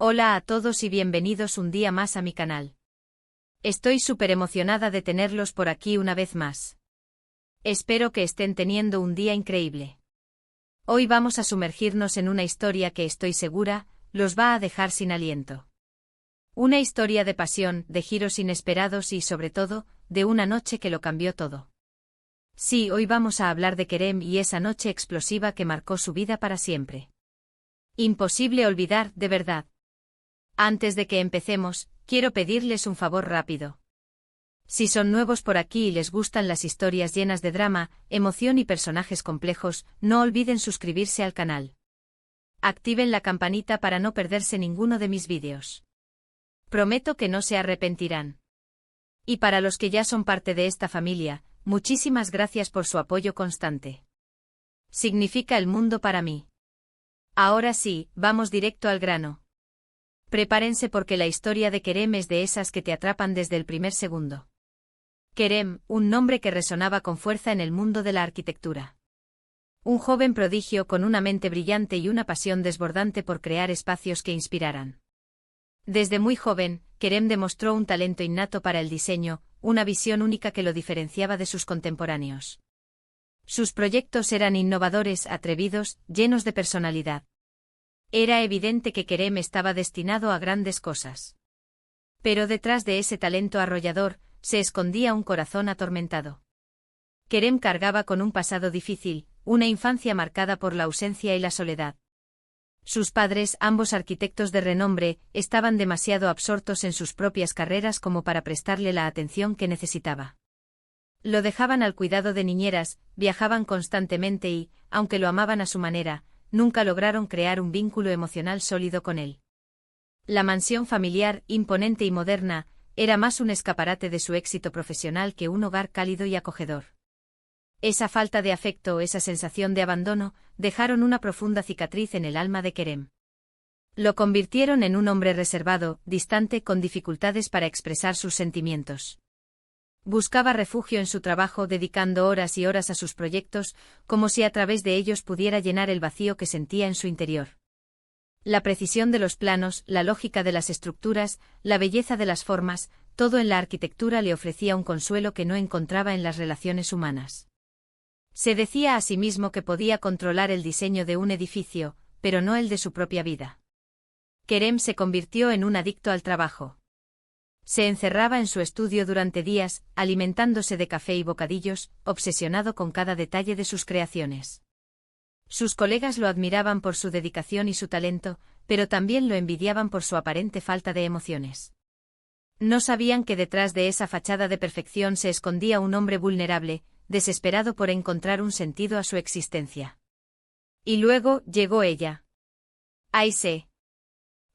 Hola a todos y bienvenidos un día más a mi canal. Estoy súper emocionada de tenerlos por aquí una vez más. Espero que estén teniendo un día increíble. Hoy vamos a sumergirnos en una historia que estoy segura, los va a dejar sin aliento. Una historia de pasión, de giros inesperados y sobre todo, de una noche que lo cambió todo. Sí, hoy vamos a hablar de Kerem y esa noche explosiva que marcó su vida para siempre. Imposible olvidar, de verdad. Antes de que empecemos, quiero pedirles un favor rápido. Si son nuevos por aquí y les gustan las historias llenas de drama, emoción y personajes complejos, no olviden suscribirse al canal. Activen la campanita para no perderse ninguno de mis vídeos. Prometo que no se arrepentirán. Y para los que ya son parte de esta familia, muchísimas gracias por su apoyo constante. Significa el mundo para mí. Ahora sí, vamos directo al grano. Prepárense porque la historia de Kerem es de esas que te atrapan desde el primer segundo. Kerem, un nombre que resonaba con fuerza en el mundo de la arquitectura. Un joven prodigio con una mente brillante y una pasión desbordante por crear espacios que inspiraran. Desde muy joven, Kerem demostró un talento innato para el diseño, una visión única que lo diferenciaba de sus contemporáneos. Sus proyectos eran innovadores, atrevidos, llenos de personalidad. Era evidente que Kerem estaba destinado a grandes cosas. Pero detrás de ese talento arrollador, se escondía un corazón atormentado. Kerem cargaba con un pasado difícil, una infancia marcada por la ausencia y la soledad. Sus padres, ambos arquitectos de renombre, estaban demasiado absortos en sus propias carreras como para prestarle la atención que necesitaba. Lo dejaban al cuidado de niñeras, viajaban constantemente y, aunque lo amaban a su manera, nunca lograron crear un vínculo emocional sólido con él. La mansión familiar, imponente y moderna, era más un escaparate de su éxito profesional que un hogar cálido y acogedor. Esa falta de afecto, esa sensación de abandono, dejaron una profunda cicatriz en el alma de Kerem. Lo convirtieron en un hombre reservado, distante, con dificultades para expresar sus sentimientos. Buscaba refugio en su trabajo dedicando horas y horas a sus proyectos, como si a través de ellos pudiera llenar el vacío que sentía en su interior. La precisión de los planos, la lógica de las estructuras, la belleza de las formas, todo en la arquitectura le ofrecía un consuelo que no encontraba en las relaciones humanas. Se decía a sí mismo que podía controlar el diseño de un edificio, pero no el de su propia vida. Kerem se convirtió en un adicto al trabajo. Se encerraba en su estudio durante días, alimentándose de café y bocadillos, obsesionado con cada detalle de sus creaciones. Sus colegas lo admiraban por su dedicación y su talento, pero también lo envidiaban por su aparente falta de emociones. No sabían que detrás de esa fachada de perfección se escondía un hombre vulnerable, desesperado por encontrar un sentido a su existencia. Y luego llegó ella. Aisé.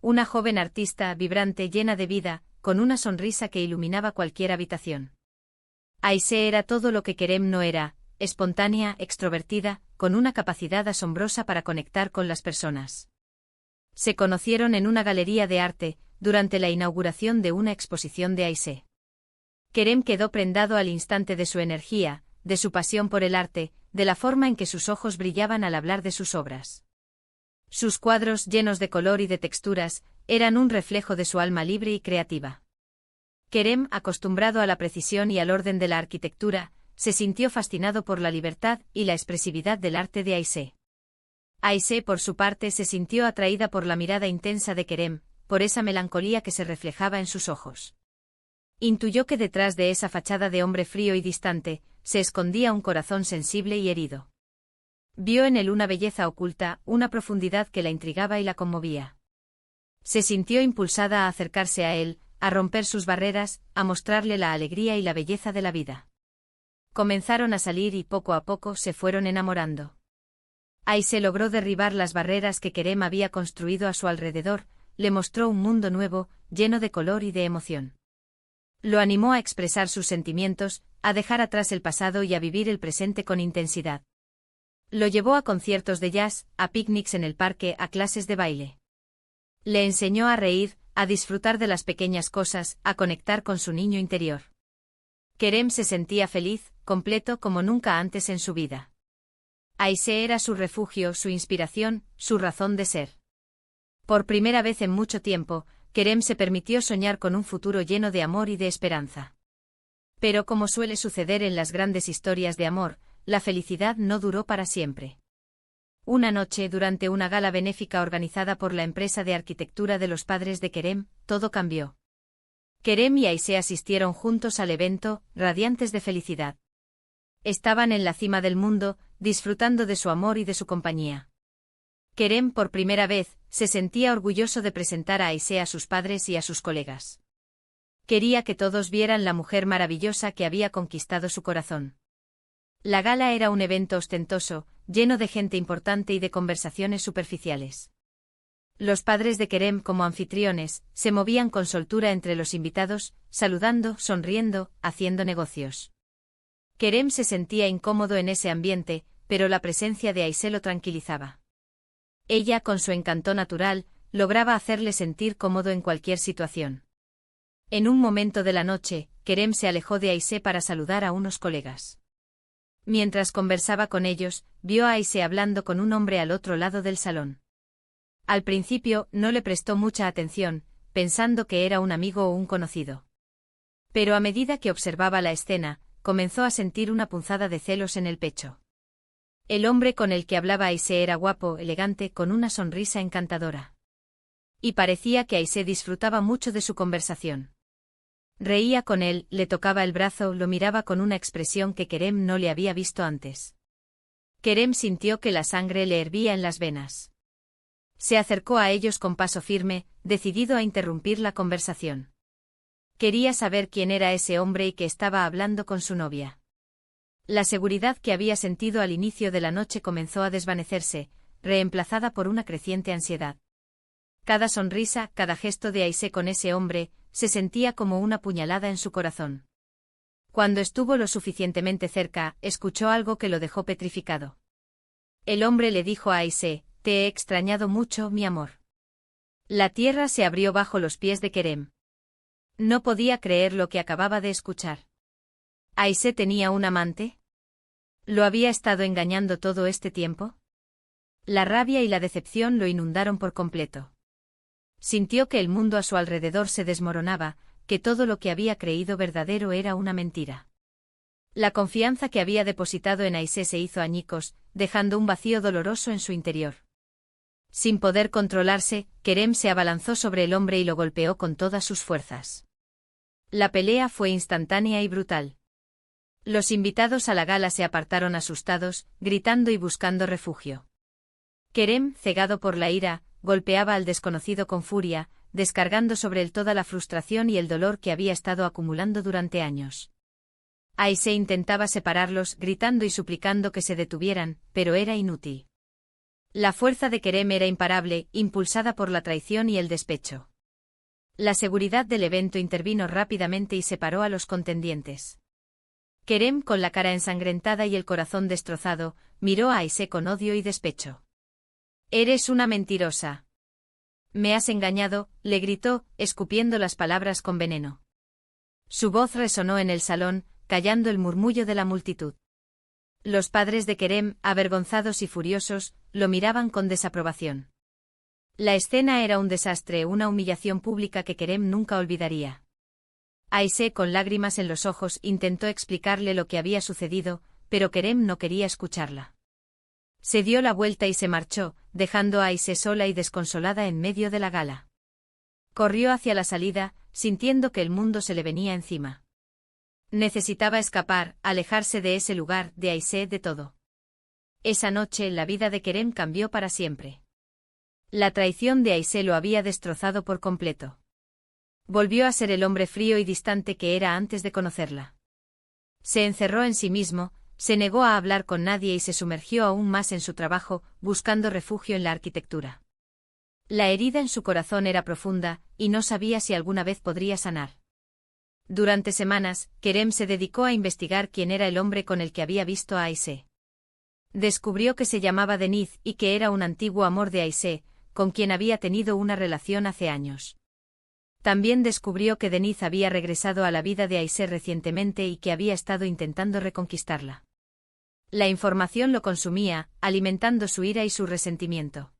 Una joven artista, vibrante, llena de vida, con una sonrisa que iluminaba cualquier habitación. Aisé era todo lo que Kerem no era, espontánea, extrovertida, con una capacidad asombrosa para conectar con las personas. Se conocieron en una galería de arte, durante la inauguración de una exposición de Aisé. Kerem quedó prendado al instante de su energía, de su pasión por el arte, de la forma en que sus ojos brillaban al hablar de sus obras. Sus cuadros, llenos de color y de texturas, eran un reflejo de su alma libre y creativa. Kerem, acostumbrado a la precisión y al orden de la arquitectura, se sintió fascinado por la libertad y la expresividad del arte de Aisé. Aisé, por su parte, se sintió atraída por la mirada intensa de Kerem, por esa melancolía que se reflejaba en sus ojos. Intuyó que detrás de esa fachada de hombre frío y distante, se escondía un corazón sensible y herido. Vio en él una belleza oculta, una profundidad que la intrigaba y la conmovía. Se sintió impulsada a acercarse a él, a romper sus barreras, a mostrarle la alegría y la belleza de la vida. Comenzaron a salir y poco a poco se fueron enamorando. Aisé logró derribar las barreras que Kerem había construido a su alrededor, le mostró un mundo nuevo, lleno de color y de emoción. Lo animó a expresar sus sentimientos, a dejar atrás el pasado y a vivir el presente con intensidad. Lo llevó a conciertos de jazz, a picnics en el parque, a clases de baile. Le enseñó a reír, a disfrutar de las pequeñas cosas, a conectar con su niño interior. Kerem se sentía feliz, completo como nunca antes en su vida. Aisé era su refugio, su inspiración, su razón de ser. Por primera vez en mucho tiempo, Kerem se permitió soñar con un futuro lleno de amor y de esperanza. Pero como suele suceder en las grandes historias de amor, la felicidad no duró para siempre. Una noche, durante una gala benéfica organizada por la empresa de arquitectura de los padres de Kerem, todo cambió. Kerem y Aisé asistieron juntos al evento, radiantes de felicidad. Estaban en la cima del mundo, disfrutando de su amor y de su compañía. Kerem, por primera vez, se sentía orgulloso de presentar a Aisé a sus padres y a sus colegas. Quería que todos vieran la mujer maravillosa que había conquistado su corazón. La gala era un evento ostentoso, lleno de gente importante y de conversaciones superficiales. Los padres de Kerem, como anfitriones, se movían con soltura entre los invitados, saludando, sonriendo, haciendo negocios. Kerem se sentía incómodo en ese ambiente, pero la presencia de Aisé lo tranquilizaba. Ella, con su encanto natural, lograba hacerle sentir cómodo en cualquier situación. En un momento de la noche, Kerem se alejó de Aisé para saludar a unos colegas. Mientras conversaba con ellos, vio a Aisé hablando con un hombre al otro lado del salón. Al principio, no le prestó mucha atención, pensando que era un amigo o un conocido. Pero a medida que observaba la escena, comenzó a sentir una punzada de celos en el pecho. El hombre con el que hablaba Aisé era guapo, elegante, con una sonrisa encantadora. Y parecía que Aisé disfrutaba mucho de su conversación. Reía con él, le tocaba el brazo, lo miraba con una expresión que Kerem no le había visto antes. Kerem sintió que la sangre le hervía en las venas. Se acercó a ellos con paso firme, decidido a interrumpir la conversación. Quería saber quién era ese hombre y que estaba hablando con su novia. La seguridad que había sentido al inicio de la noche comenzó a desvanecerse, reemplazada por una creciente ansiedad. Cada sonrisa, cada gesto de Aisé con ese hombre, se sentía como una puñalada en su corazón. Cuando estuvo lo suficientemente cerca, escuchó algo que lo dejó petrificado. El hombre le dijo a Aisé: «Te he extrañado mucho, mi amor». La tierra se abrió bajo los pies de Kerem. No podía creer lo que acababa de escuchar. ¿Aisé tenía un amante? ¿Lo había estado engañando todo este tiempo? La rabia y la decepción lo inundaron por completo. Sintió que el mundo a su alrededor se desmoronaba, que todo lo que había creído verdadero era una mentira. La confianza que había depositado en Aisé se hizo añicos, dejando un vacío doloroso en su interior. Sin poder controlarse, Kerem se abalanzó sobre el hombre y lo golpeó con todas sus fuerzas. La pelea fue instantánea y brutal. Los invitados a la gala se apartaron asustados, gritando y buscando refugio. Kerem, cegado por la ira, golpeaba al desconocido con furia, descargando sobre él toda la frustración y el dolor que había estado acumulando durante años. Aisé intentaba separarlos, gritando y suplicando que se detuvieran, pero era inútil. La fuerza de Kerem era imparable, impulsada por la traición y el despecho. La seguridad del evento intervino rápidamente y separó a los contendientes. Kerem, con la cara ensangrentada y el corazón destrozado, miró a Aisé con odio y despecho. «Eres una mentirosa. Me has engañado», le gritó, escupiendo las palabras con veneno. Su voz resonó en el salón, callando el murmullo de la multitud. Los padres de Kerem, avergonzados y furiosos, lo miraban con desaprobación. La escena era un desastre, una humillación pública que Kerem nunca olvidaría. Aisé, con lágrimas en los ojos, intentó explicarle lo que había sucedido, pero Kerem no quería escucharla. Se dio la vuelta y se marchó, dejando a Aisé sola y desconsolada en medio de la gala. Corrió hacia la salida, sintiendo que el mundo se le venía encima. Necesitaba escapar, alejarse de ese lugar, de Aisé, de todo. Esa noche la vida de Kerem cambió para siempre. La traición de Aisé lo había destrozado por completo. Volvió a ser el hombre frío y distante que era antes de conocerla. Se encerró en sí mismo, se negó a hablar con nadie y se sumergió aún más en su trabajo, buscando refugio en la arquitectura. La herida en su corazón era profunda, y no sabía si alguna vez podría sanar. Durante semanas, Kerem se dedicó a investigar quién era el hombre con el que había visto a Aisé. Descubrió que se llamaba Deniz y que era un antiguo amor de Aisé, con quien había tenido una relación hace años. También descubrió que Deniz había regresado a la vida de Aisé recientemente y que había estado intentando reconquistarla. La información lo consumía, alimentando su ira y su resentimiento.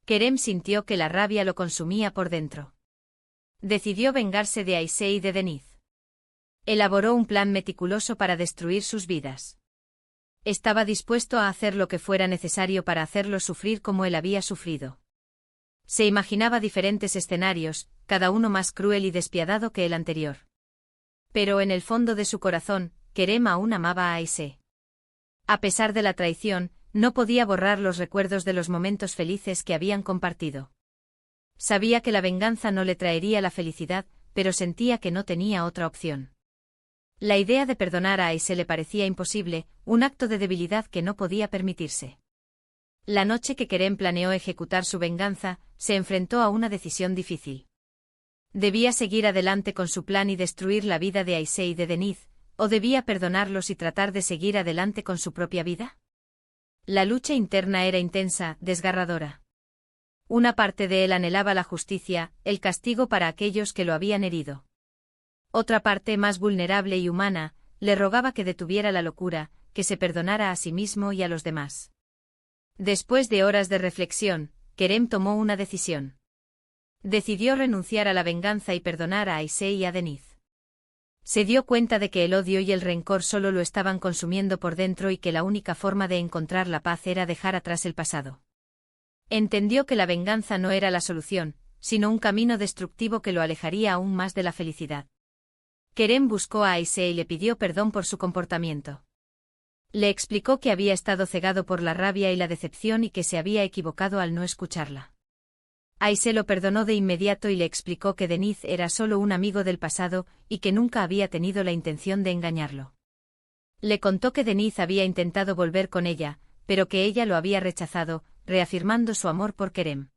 Kerem sintió que la rabia lo consumía por dentro. Decidió vengarse de Aisé y de Denise. Elaboró un plan meticuloso para destruir sus vidas. Estaba dispuesto a hacer lo que fuera necesario para hacerlos sufrir como él había sufrido. Se imaginaba diferentes escenarios, cada uno más cruel y despiadado que el anterior. Pero en el fondo de su corazón, Kerem aún amaba a Aisé. A pesar de la traición, no podía borrar los recuerdos de los momentos felices que habían compartido. Sabía que la venganza no le traería la felicidad, pero sentía que no tenía otra opción. La idea de perdonar a Aisé le parecía imposible, un acto de debilidad que no podía permitirse. La noche que Kerem planeó ejecutar su venganza, se enfrentó a una decisión difícil. ¿Debía seguir adelante con su plan y destruir la vida de Aisé y de Denise, o debía perdonarlos y tratar de seguir adelante con su propia vida? La lucha interna era intensa, desgarradora. Una parte de él anhelaba la justicia, el castigo para aquellos que lo habían herido. Otra parte, más vulnerable y humana, le rogaba que detuviera la locura, que se perdonara a sí mismo y a los demás. Después de horas de reflexión, Kerem tomó una decisión. Decidió renunciar a la venganza y perdonar a Aisé y a Denise. Se dio cuenta de que el odio y el rencor solo lo estaban consumiendo por dentro y que la única forma de encontrar la paz era dejar atrás el pasado. Entendió que la venganza no era la solución, sino un camino destructivo que lo alejaría aún más de la felicidad. Kerem buscó a Aisé y le pidió perdón por su comportamiento. Le explicó que había estado cegado por la rabia y la decepción y que se había equivocado al no escucharla. Aisé lo perdonó de inmediato y le explicó que Denise era solo un amigo del pasado y que nunca había tenido la intención de engañarlo. Le contó que Denise había intentado volver con ella, pero que ella lo había rechazado, reafirmando su amor por Kerem.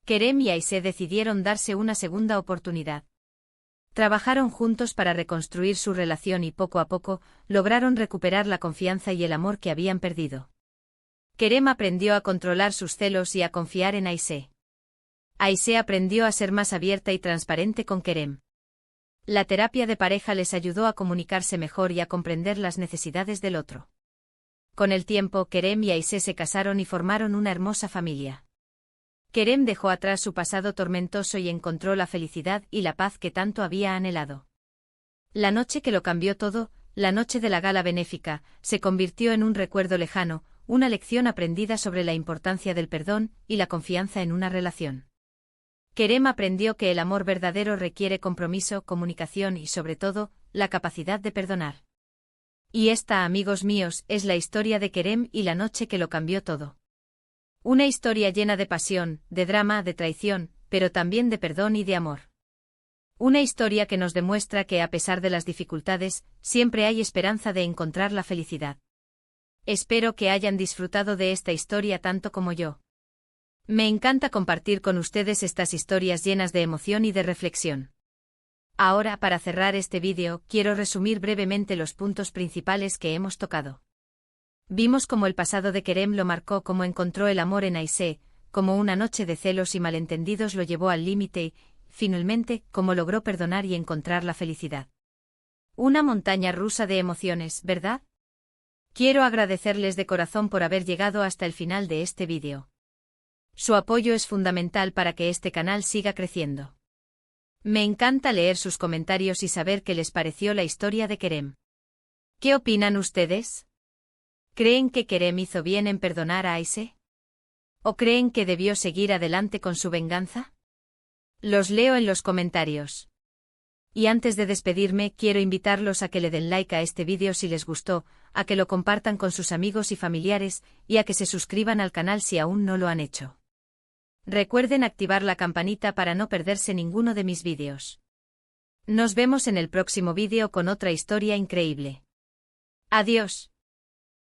Kerem y Aisé decidieron darse una segunda oportunidad. Trabajaron juntos para reconstruir su relación y poco a poco, lograron recuperar la confianza y el amor que habían perdido. Kerem aprendió a controlar sus celos y a confiar en Aisé. Aisé aprendió a ser más abierta y transparente con Kerem. La terapia de pareja les ayudó a comunicarse mejor y a comprender las necesidades del otro. Con el tiempo, Kerem y Aisé se casaron y formaron una hermosa familia. Kerem dejó atrás su pasado tormentoso y encontró la felicidad y la paz que tanto había anhelado. La noche que lo cambió todo, la noche de la gala benéfica, se convirtió en un recuerdo lejano, una lección aprendida sobre la importancia del perdón y la confianza en una relación. Kerem aprendió que el amor verdadero requiere compromiso, comunicación y, sobre todo, la capacidad de perdonar. Y esta, amigos míos, es la historia de Kerem y la noche que lo cambió todo. Una historia llena de pasión, de drama, de traición, pero también de perdón y de amor. Una historia que nos demuestra que a pesar de las dificultades, siempre hay esperanza de encontrar la felicidad. Espero que hayan disfrutado de esta historia tanto como yo. Me encanta compartir con ustedes estas historias llenas de emoción y de reflexión. Ahora, para cerrar este vídeo, quiero resumir brevemente los puntos principales que hemos tocado. Vimos cómo el pasado de Kerem lo marcó, cómo encontró el amor en Aisé, cómo una noche de celos y malentendidos lo llevó al límite y, finalmente, cómo logró perdonar y encontrar la felicidad. Una montaña rusa de emociones, ¿verdad? Quiero agradecerles de corazón por haber llegado hasta el final de este vídeo. Su apoyo es fundamental para que este canal siga creciendo. Me encanta leer sus comentarios y saber qué les pareció la historia de Kerem. ¿Qué opinan ustedes? ¿Creen que Kerem hizo bien en perdonar a Aisé? ¿O creen que debió seguir adelante con su venganza? Los leo en los comentarios. Y antes de despedirme, quiero invitarlos a que le den like a este vídeo si les gustó, a que lo compartan con sus amigos y familiares, y a que se suscriban al canal si aún no lo han hecho. Recuerden activar la campanita para no perderse ninguno de mis vídeos. Nos vemos en el próximo vídeo con otra historia increíble. Adiós.